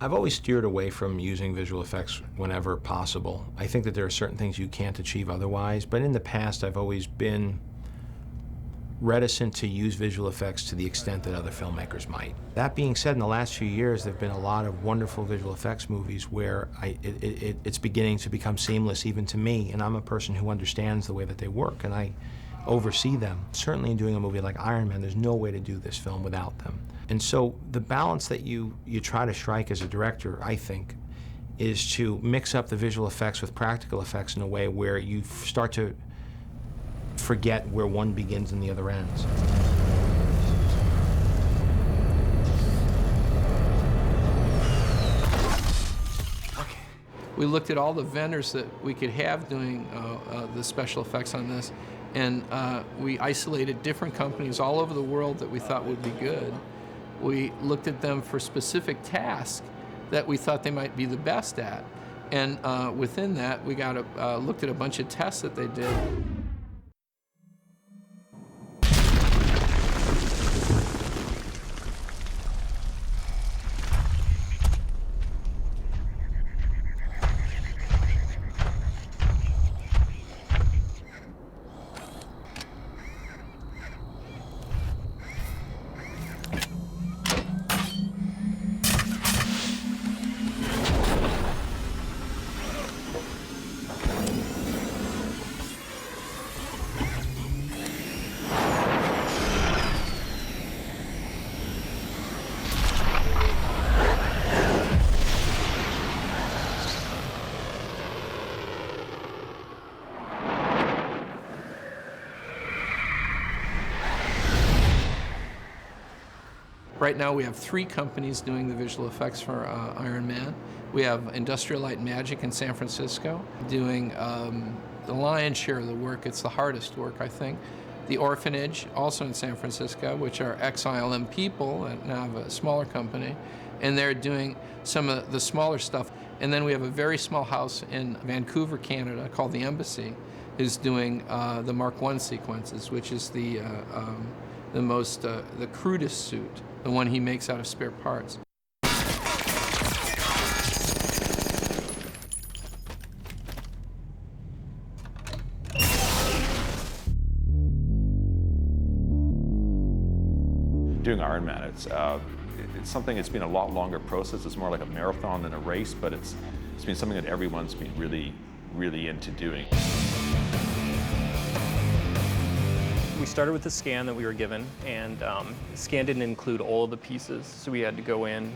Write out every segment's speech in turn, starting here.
I've always steered away from using visual effects whenever possible. I think that there are certain things you can't achieve otherwise, but in the past I've always been reticent to use visual effects to the extent that other filmmakers might. That being said, in the last few years there have been a lot of wonderful visual effects movies where it's beginning to become seamless even to me, and I'm a person who understands the way that they work, and I oversee them. Certainly in doing a movie like Iron Man, there's no way to do this film without them. And so the balance that you try to strike as a director, I think, is to mix up the visual effects with practical effects in a way where you start to forget where one begins and the other ends. Okay. We looked at all the vendors that we could have doing the special effects on this, and we isolated different companies all over the world that we thought would be good. We looked at them for specific tasks that we thought they might be the best at, and within that we looked at a bunch of tests that they did. Right now we have 3 companies doing the visual effects for Iron Man. We have Industrial Light and Magic in San Francisco doing the lion's share of the work. It's the hardest work, I think. The Orphanage, also in San Francisco, which are ex-ILM people and now have a smaller company, and they're doing some of the smaller stuff. And then we have a very small house in Vancouver, Canada, called the Embassy, who's doing the Mark I sequences, which is the crudest suit, the one he makes out of spare parts. Doing Iron Man, it's something that's been a lot longer process. It's more like a marathon than a race, but it's been something that everyone's been really, really into doing. We started with the scan that we were given, and the scan didn't include all of the pieces, so we had to go in,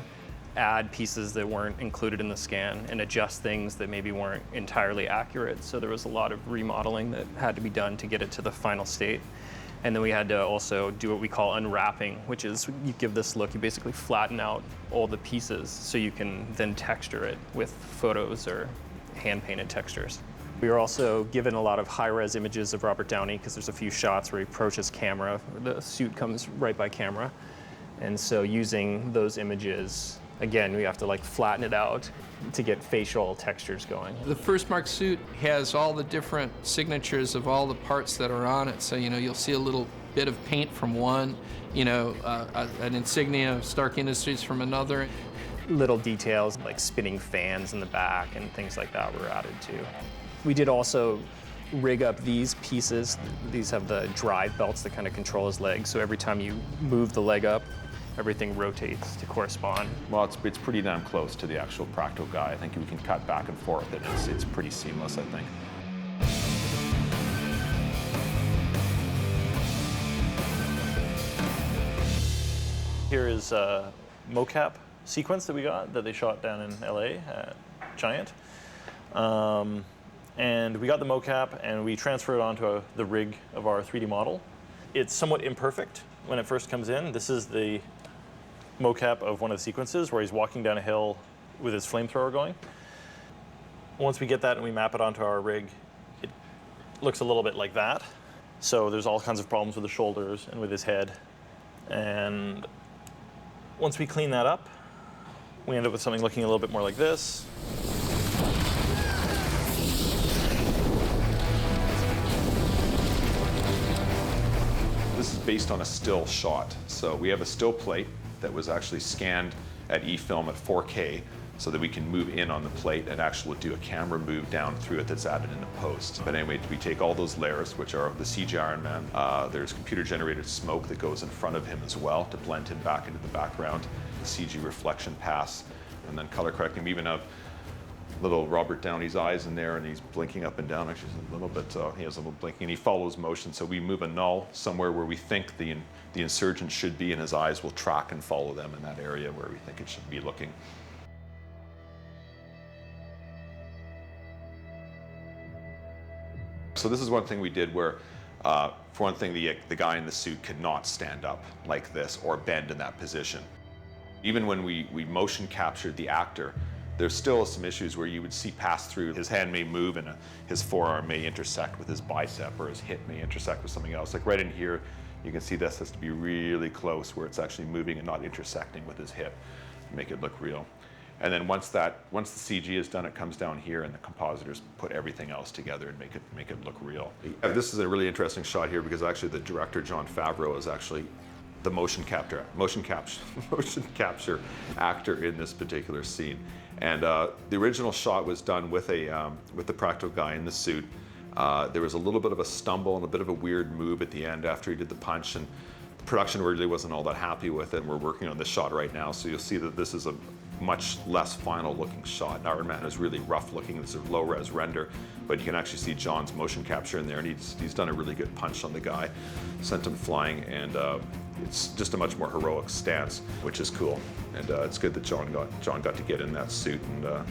add pieces that weren't included in the scan, and adjust things that maybe weren't entirely accurate. So there was a lot of remodeling that had to be done to get it to the final state. And then we had to also do what we call unwrapping, which is you give this look, you basically flatten out all the pieces so you can then texture it with photos or hand-painted textures. We were also given a lot of high-res images of Robert Downey because there's a few shots where he approaches camera. The suit comes right by camera. And so using those images, again, we have to like flatten it out to get facial textures going. The first Mark suit has all the different signatures of all the parts that are on it. So, you know, you'll see a little bit of paint from one, you know, an insignia of Stark Industries from another. Little details like spinning fans in the back and things like that were added too. We did also rig up these pieces. These have the drive belts that kind of control his legs. So every time you move the leg up, everything rotates to correspond. Well, it's pretty damn close to the actual practical guy. I think we can cut back and forth, and it's pretty seamless, I think. Here is a mocap sequence that we got that they shot down in LA at Giant. And we got the mocap and we transferred it onto the rig of our 3D model. It's somewhat imperfect when it first comes in. This is the mocap of one of the sequences where he's walking down a hill with his flamethrower going. Once we get that and we map it onto our rig, it looks a little bit like that. So there's all kinds of problems with the shoulders and with his head. And once we clean that up, we end up with something looking a little bit more like this. This is based on a still shot. So we have a still plate that was actually scanned at eFilm at 4K so that we can move in on the plate and actually do a camera move down through it that's added in the post. But anyway, we take all those layers, which are the CGI Iron Man. There's computer-generated smoke that goes in front of him as well to blend him back into the background. The CG reflection pass, and then color correcting. We even have little Robert Downey's eyes in there, and he's blinking up and down. Actually, a little bit. He has a little blinking, and he follows motion. So we move a null somewhere where we think the insurgent should be, and his eyes will track and follow them in that area where we think it should be looking. So this is one thing we did where, for one thing, the guy in the suit could not stand up like this or bend in that position. Even when we motion captured the actor, there's still some issues where you would see pass through. His hand may move and his forearm may intersect with his bicep, or his hip may intersect with something else. Like right in here, you can see this has to be really close where it's actually moving and not intersecting with his hip to make it look real. And then once the CG is done, it comes down here, and the compositors put everything else together and make it look real. This is a really interesting shot here because actually the director, Jon Favreau, is actually the motion capture actor in this particular scene. And the original shot was done with the practical guy in the suit. There was a little bit of a stumble and a bit of a weird move at the end after he did the punch, and the production really wasn't all that happy with it. And we're working on this shot right now, so you'll see that this is a much less final looking shot. Iron Man is really rough looking. This is a low res render, but you can actually see John's motion capture in there, and he's done a really good punch on the guy, sent him flying, and it's just a much more heroic stance, which is cool. And it's good that John got to get in that suit, and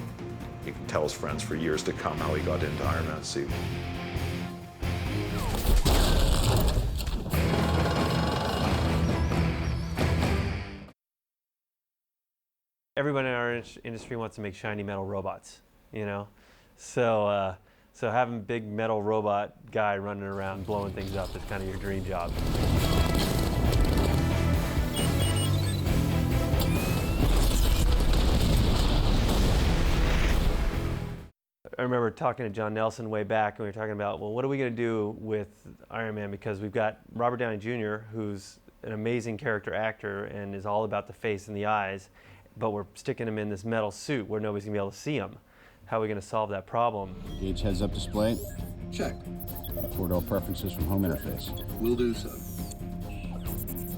he can tell his friends for years to come how he got into Iron Man's suit. Everyone in our industry wants to make shiny metal robots, you know? So having big metal robot guy running around blowing things up is kind of your dream job. I remember talking to John Nelson way back, and we were talking about, well, what are we going to do with Iron Man? Because we've got Robert Downey Jr., who's an amazing character actor and is all about the face and the eyes, but we're sticking him in this metal suit where nobody's going to be able to see him. How are we going to solve that problem? Gauge heads-up display. Check. Record all preferences from home interface. Will do so.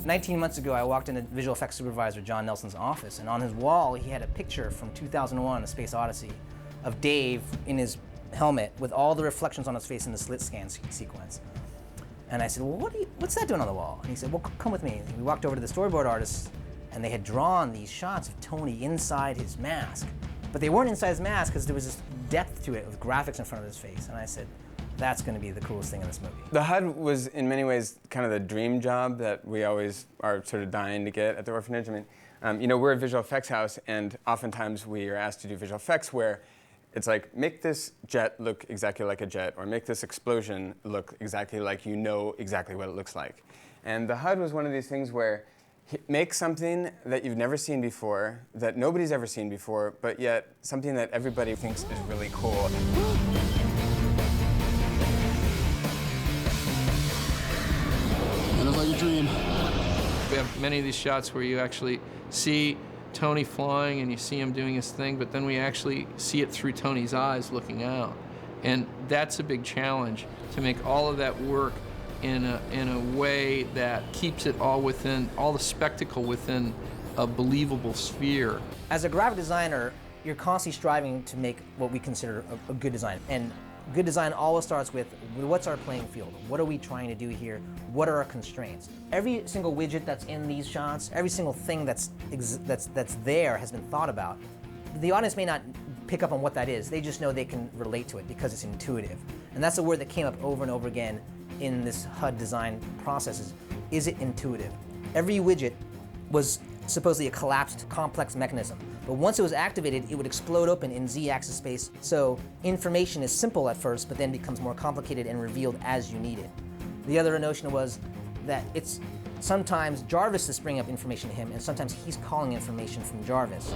19 months ago, I walked into visual effects supervisor John Nelson's office, and on his wall, he had a picture from 2001, A Space Odyssey, of Dave in his helmet with all the reflections on his face in the slit scan sequence. And I said, well, what's that doing on the wall? And he said, well, come with me. And we walked over to the storyboard artists, and they had drawn these shots of Tony inside his mask. But they weren't inside his mask because there was this depth to it with graphics in front of his face. And I said, that's going to be the coolest thing in this movie. The HUD was, in many ways, kind of the dream job that we always are sort of dying to get at the orphanage. I mean, you know, we're a visual effects house, and oftentimes we are asked to do visual effects where it's like, make this jet look exactly like a jet, or make this explosion look exactly like you know exactly what it looks like. And the HUD was one of these things where make something that you've never seen before, that nobody's ever seen before, but yet something that everybody thinks is really cool. It looks like a dream. We have many of these shots where you actually see Tony flying and you see him doing his thing, but then we actually see it through Tony's eyes looking out. And that's a big challenge, to make all of that work in a way that keeps it all the spectacle within a believable sphere. As a graphic designer, you're constantly striving to make what we consider a good design. And good design always starts with, what's our playing field? What are we trying to do here? What are our constraints? Every single widget that's in these shots, every single thing that's there has been thought about. The audience may not pick up on what that is. They just know they can relate to it because it's intuitive. And that's a word that came up over and over again in this HUD design process. Is it intuitive? Every widget was supposedly a collapsed, complex mechanism. But once it was activated, it would explode open in z-axis space. So information is simple at first, but then becomes more complicated and revealed as you need it. The other notion was that it's sometimes Jarvis is bringing up information to him, and sometimes he's calling information from Jarvis.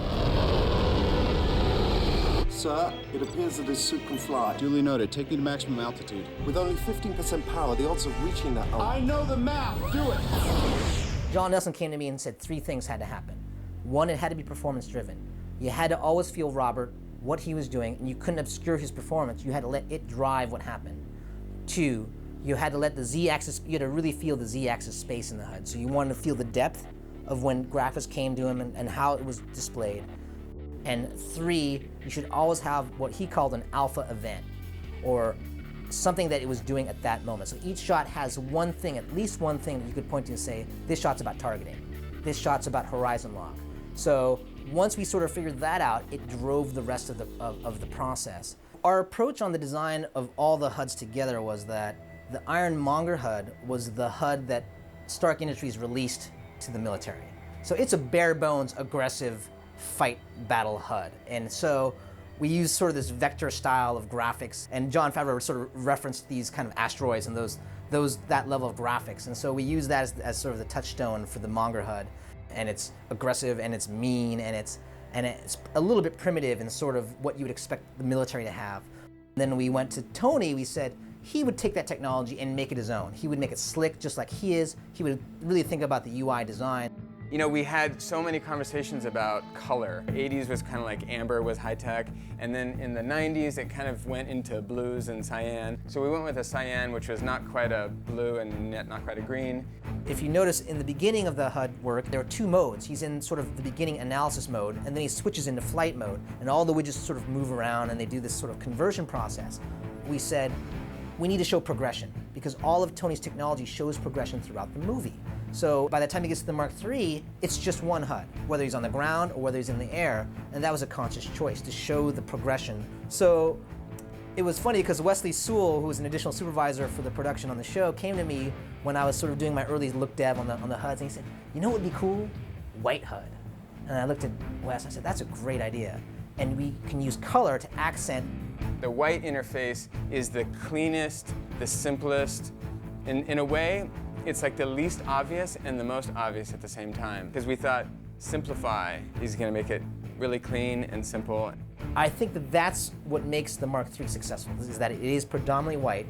Sir, it appears that his suit can fly. Duly noted. Take me to maximum altitude. With only 15% power, the odds of reaching that are... I know the math. Do it. John Nelson came to me and said 3 things had to happen. 1, it had to be performance driven. You had to always feel Robert, what he was doing, and you couldn't obscure his performance. You had to let it drive what happened. 2, you had to let the Z-axis, you had to really feel the Z-axis space in the HUD. So you wanted to feel the depth of when graphics came to him and how it was displayed. And 3, you should always have what he called an alpha event, or something that it was doing at that moment. So each shot has one thing, at least one thing that you could point to and say, this shot's about targeting, this shot's about horizon lock. So once we sort of figured that out, it drove the rest of the process. Our approach on the design of all the HUDs together was that the Ironmonger HUD was the HUD that Stark Industries released to the military. So it's a bare bones, aggressive fight battle HUD. And so we use sort of this vector style of graphics, and Jon Favreau sort of referenced these kind of asteroids and that level of graphics. And so we use that as sort of the touchstone for the Monger HUD. And it's aggressive, and it's mean, and it's a little bit primitive in sort of what you would expect the military to have. Then we went to Tony, we said he would take that technology and make it his own. He would make it slick just like he is. He would really think about the UI design. You know, we had so many conversations about color. 80s was kind of like amber was high tech, and then in the 90s it kind of went into blues and cyan. So we went with a cyan, which was not quite a blue and yet not quite a green. If you notice in the beginning of the HUD work, there are 2 modes. He's in sort of the beginning analysis mode, and then he switches into flight mode, and all the widgets sort of move around and they do this sort of conversion process. We said, we need to show progression, because all of Tony's technology shows progression throughout the movie. So by the time he gets to the Mark III, it's just one HUD, whether he's on the ground or whether he's in the air, and that was a conscious choice to show the progression. So it was funny because Wesley Sewell, who was an additional supervisor for the production on the show, came to me when I was sort of doing my early look dev on the HUDs, and he said, you know what would be cool? White HUD. And I looked at Wes and I said, that's a great idea. And we can use color to accent. The white interface is the cleanest, the simplest. In a way, it's like the least obvious and the most obvious at the same time. Because we thought, simplify is going to make it really clean and simple. I think that that's what makes the Mark III successful, is that it is predominantly white,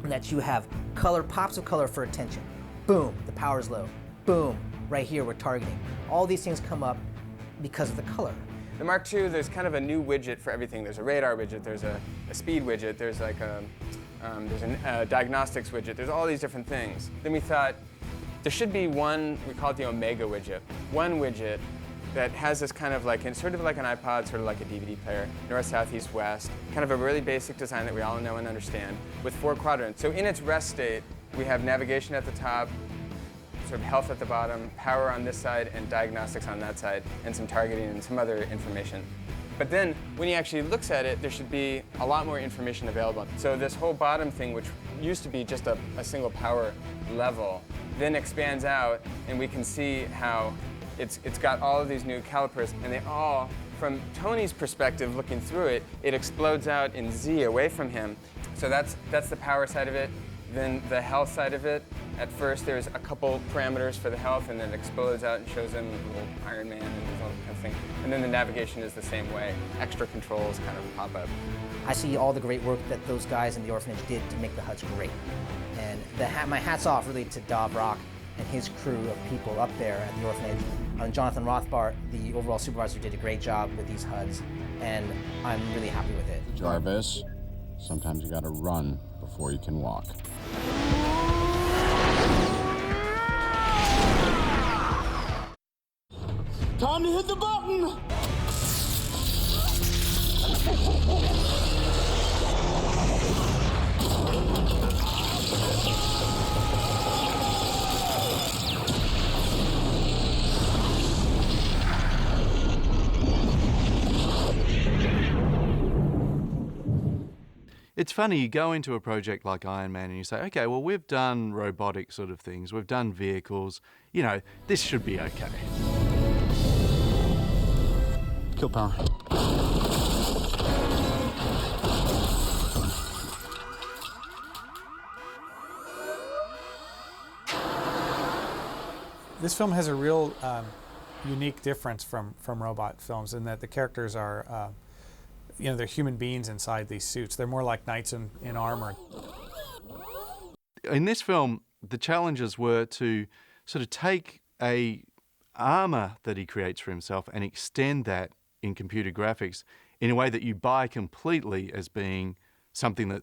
and that you have color, pops of color for attention. Boom, the power's low. Boom, right here we're targeting. All these things come up because of the color. The Mark II, there's kind of a new widget for everything. There's a radar widget, there's a speed widget, there's like there's a diagnostics widget, there's all these different things. Then we thought there should be one, we call it the Omega widget, one widget that has this kind of like, sort of like an iPod, sort of like a DVD player, north, south, east, west, kind of a really basic design that we all know and understand, with 4 quadrants. So in its rest state, we have navigation at the top, sort of health at the bottom, power on this side, and diagnostics on that side, and some targeting and some other information. But then, when he actually looks at it, there should be a lot more information available. So this whole bottom thing, which used to be just a single power level, then expands out, and we can see how it's got all of these new calipers, and they all, from Tony's perspective, looking through it, it explodes out in Z away from him. So that's the power side of it. Then the health side of it, at first there's a couple parameters for the health, and then it explodes out and shows him a little Iron Man and this all kind of thing. And then the navigation is the same way. Extra controls kind of pop up. I see all the great work that those guys in the orphanage did to make the HUDs great. And my hat's off really to Dov Rock and his crew of people up there at the orphanage. Jonathan Rothbart, the overall supervisor, did a great job with these HUDs, and I'm really happy with it. Jarvis, sometimes you gotta run before you can walk. Time to hit the button! It's funny, you go into a project like Iron Man and you say, okay, well, we've done robotic sort of things, we've done vehicles, you know, this should be okay. Kill power. This film has a real unique difference from robot films in that the characters are you know, they're human beings inside these suits. They're more like knights in armor. In this film, the challenges were to sort of take a armor that he creates for himself and extend that in computer graphics in a way that you buy completely as being something that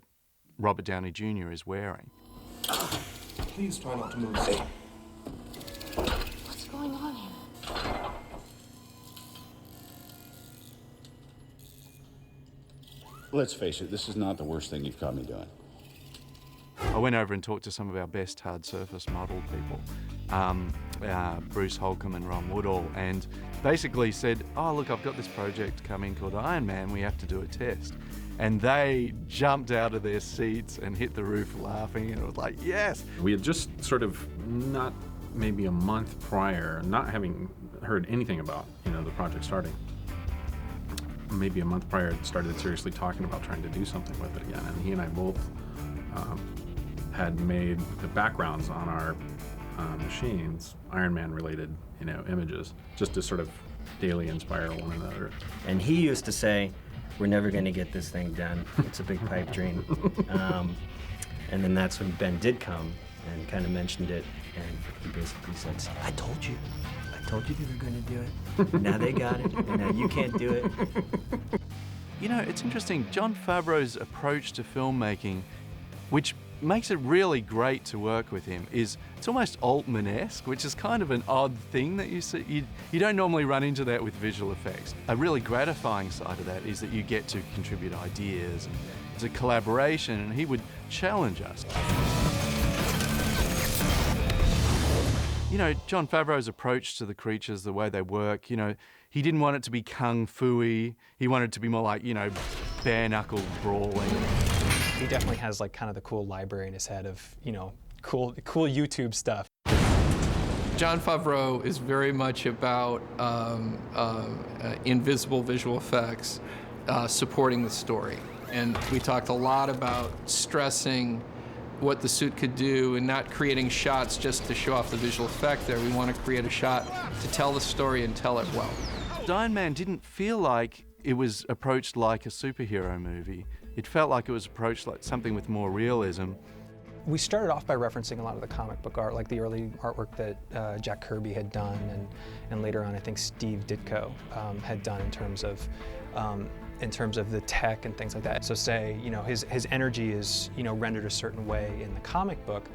Robert Downey Jr. is wearing. Please try not to move. What's going on here? Let's face it, this is not the worst thing you've caught me doing. I went over and talked to some of our best hard surface model people, Bruce Holcomb and Ron Woodall, and basically said, oh look, I've got this project coming called Iron Man, we have to do a test. And they jumped out of their seats and hit the roof laughing, and it was like, yes! We had just sort of not maybe a month prior, not having heard anything about, the project starting. Maybe a month prior, started seriously talking about trying to do something with it again. And he and I both had made the backgrounds on our machines Iron Man related, images, just to sort of daily inspire one another. And he used to say, we're never going to get this thing done. It's a big pipe dream. And then that's when Ben did come and kind of mentioned it, and he basically said, I told you they were going to do it. Now they got it, and now you can't do it. It's interesting, Jon Favreau's approach to filmmaking, which makes it really great to work with him, is it's almost Altman-esque, which is kind of an odd thing that you see. You don't normally run into that with visual effects. A really gratifying side of that is that you get to contribute ideas, and it's a collaboration, and he would challenge us. Jon Favreau's approach to the creatures, the way they work, he didn't want it to be kung fu-y. He wanted it to be more like, bare-knuckle brawling. He definitely has kind of the cool library in his head of, cool YouTube stuff. Jon Favreau is very much about invisible visual effects supporting the story. And we talked a lot about stressing what the suit could do and not creating shots just to show off the visual effect there. We want to create a shot to tell the story and tell it well. Iron Man didn't feel like it was approached like a superhero movie. It felt like it was approached like something with more realism. We started off by referencing a lot of the comic book art, like the early artwork that Jack Kirby had done, and later on I think Steve Ditko had done in terms of the tech and things like that. So say, his energy is, rendered a certain way in the comic book,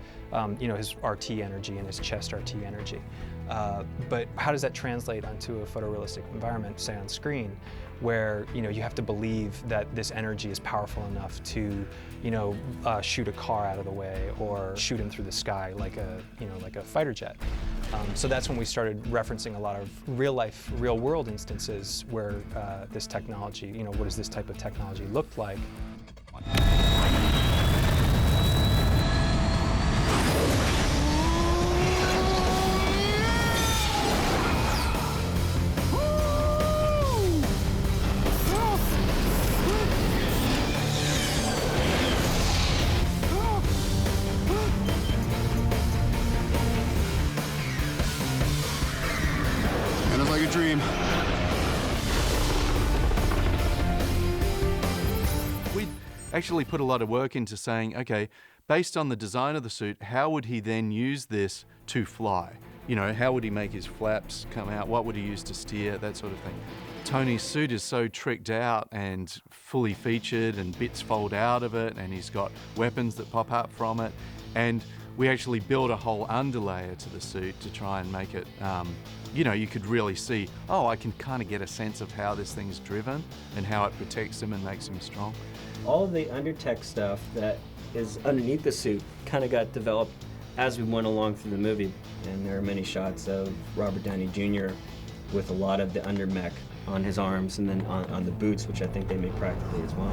his RT energy and his chest RT energy. But how does that translate onto a photorealistic environment, say on screen, where you have to believe that this energy is powerful enough to shoot a car out of the way or shoot him through the sky like a fighter jet. So that's when we started referencing a lot of real world instances where this technology, what does this type of technology look like? Like a dream. We actually put a lot of work into saying, okay, based on the design of the suit, how would he then use this to fly? How would he make his flaps come out? What would he use to steer? That sort of thing. Tony's suit is so tricked out and fully featured, and bits fold out of it, and he's got weapons that pop up from it. And we actually built a whole underlayer to the suit to try and make it, you could really see, I can kind of get a sense of how this thing's driven and how it protects him and makes him strong. All of the undertech stuff that is underneath the suit kind of got developed as we went along through the movie. And there are many shots of Robert Downey Jr. with a lot of the undermech on his arms and then on the boots, which I think they made practically as well.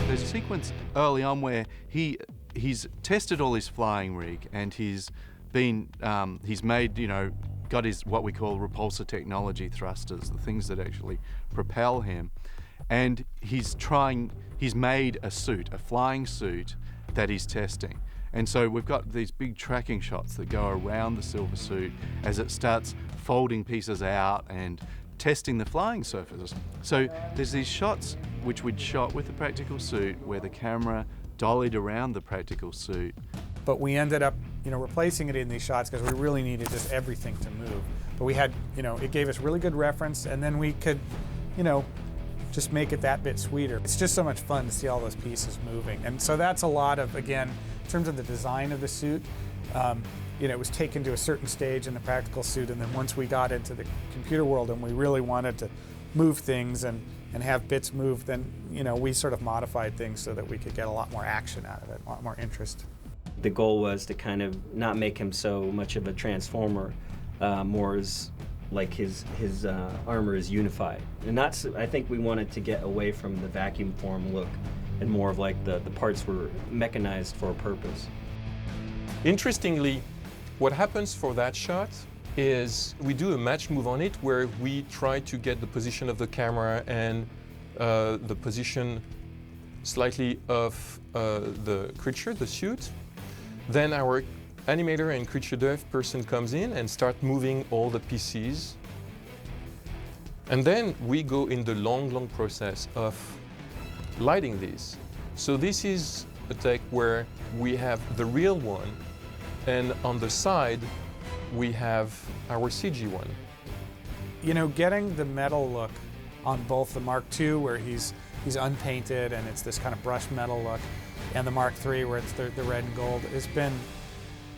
There's a sequence early on where he's tested all his flying rig, and he's made, got his what we call repulsor technology thrusters, the things that actually propel him. And he's made a suit, a flying suit that he's testing. And so we've got these big tracking shots that go around the silver suit as it starts folding pieces out and testing the flying surfaces. So there's these shots which we'd shot with the practical suit, where the camera dollied around the practical suit. But we ended up, replacing it in these shots because we really needed just everything to move. But we had, it gave us really good reference, and then we could, just make it that bit sweeter. It's just so much fun to see all those pieces moving. And so that's a lot of, again, in terms of the design of the suit, it was taken to a certain stage in the practical suit, and then once we got into the computer world and we really wanted to move things and have bits move, then we sort of modified things so that we could get a lot more action out of it, a lot more interest. The goal was to kind of not make him so much of a transformer, more as like his armor is unified. And I think we wanted to get away from the vacuum form look and more of like the parts were mechanized for a purpose. Interestingly, what happens for that shot is we do a match move on it where we try to get the position of the camera and the position slightly of the creature, the suit. Then our animator and creature dev person comes in and start moving all the pieces. And then we go in the long process of lighting these. So this is a take where we have the real one, and on the side we have our CG one. Getting the metal look on both the Mark II, where he's unpainted and it's this kind of brushed metal look, and the Mark III, where it's the red and gold, has been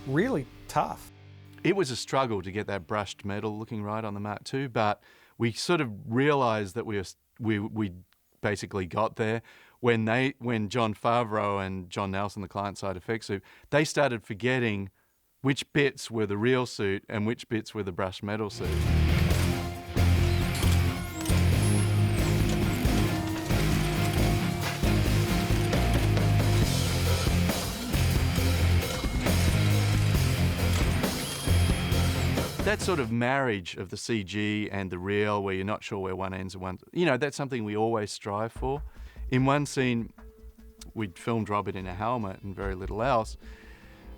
really tough. It was a struggle to get that brushed metal looking right on the Mark II, but we sort of realized that we basically got there when Jon Favreau and John Nelson, the client-side effects suit, they started forgetting which bits were the real suit and which bits were the brushed metal suit. That sort of marriage of the CG and the real, where you're not sure where one ends and one, that's something we always strive for. In one scene, we'd filmed Robert in a helmet and very little else.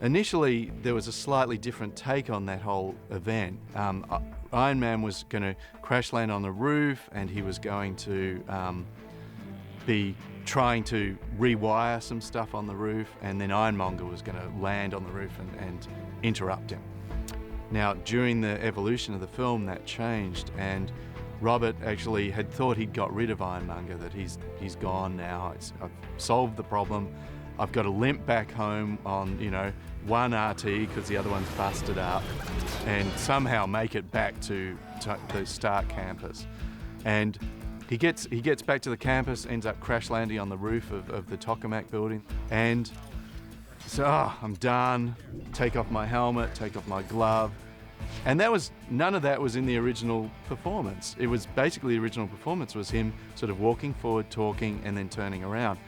Initially, there was a slightly different take on that whole event. Iron Man was going to crash land on the roof, and he was going to be trying to rewire some stuff on the roof, and then Ironmonger was going to land on the roof and interrupt him. Now, during the evolution of the film, that changed, and Robert actually had thought he'd got rid of Ironmonger, that he's gone now. I've solved the problem. I've got to limp back home on, one RT because the other one's busted up, and somehow make it back to the Stark campus. And he gets back to the campus, ends up crash landing on the roof of the Tokamak building, and so I'm done. Take off my helmet, take off my glove. And none of that was in the original performance. It was basically the original performance was him sort of walking forward, talking, and then turning around.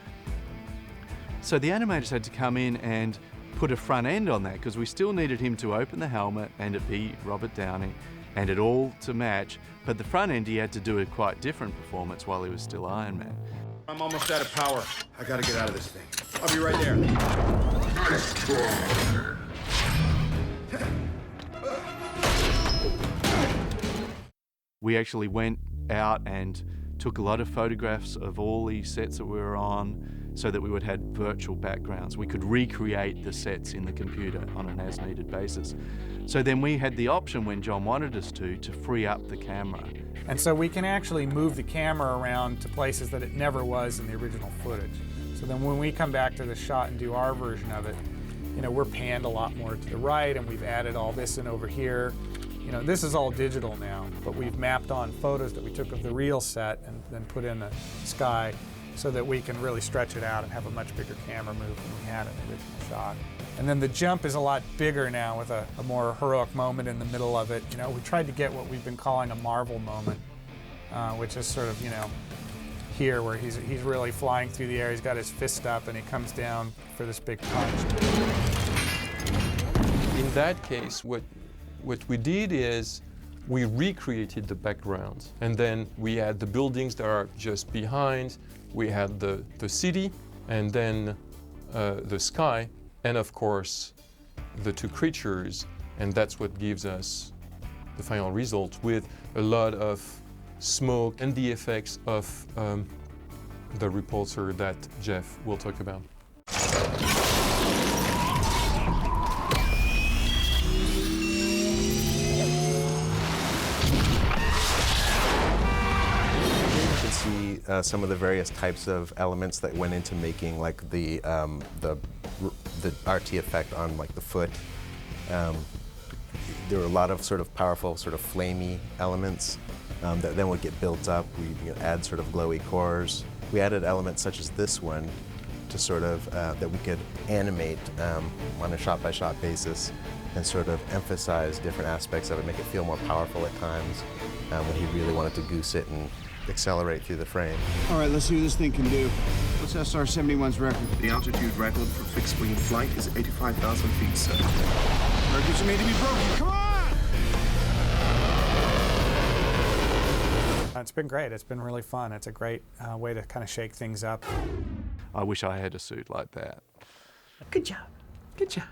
So the animators had to come in and put a front end on that, because we still needed him to open the helmet and it be Robert Downey and it all to match. But the front end, he had to do a quite different performance while he was still Iron Man. I'm almost out of power. I gotta get out of this thing. I'll be right there. Nice try. We actually went out and took a lot of photographs of all the sets that we were on so that we would have virtual backgrounds. We could recreate the sets in the computer on an as-needed basis. So then we had the option, when John wanted us to free up the camera. And so we can actually move the camera around to places that it never was in the original footage. So then when we come back to the shot and do our version of it, we're panned a lot more to the right, and we've added all this in over here. This is all digital now, but we've mapped on photos that we took of the real set and then put in the sky so that we can really stretch it out and have a much bigger camera move than we had in the original shot. And then the jump is a lot bigger now, with a more heroic moment in the middle of it. We tried to get what we've been calling a Marvel moment, which is sort of, here where he's really flying through the air, he's got his fist up and he comes down for this big punch. In that case, what we did is we recreated the background, and then we had the buildings that are just behind, we had the city, and then the sky, and of course the two creatures, and that's what gives us the final result, with a lot of smoke and the effects of the repulsor that Jeff will talk about. See some of the various types of elements that went into making like the RT effect on like the foot. There were a lot of sort of powerful, sort of flamey elements that then would get built up. We add sort of glowy cores. We added elements such as this one to sort of that we could animate on a shot-by-shot basis and sort of emphasize different aspects of it, make it feel more powerful at times when he really wanted to goose it and accelerate through the frame. All right, let's see what this thing can do. What's SR-71's record? The altitude record for fixed-wing flight is 85,000 feet, sir. Records are made to be broken. Come on! It's been great. It's been really fun. It's a great way to kind of shake things up. I wish I had a suit like that. Good job. Good job.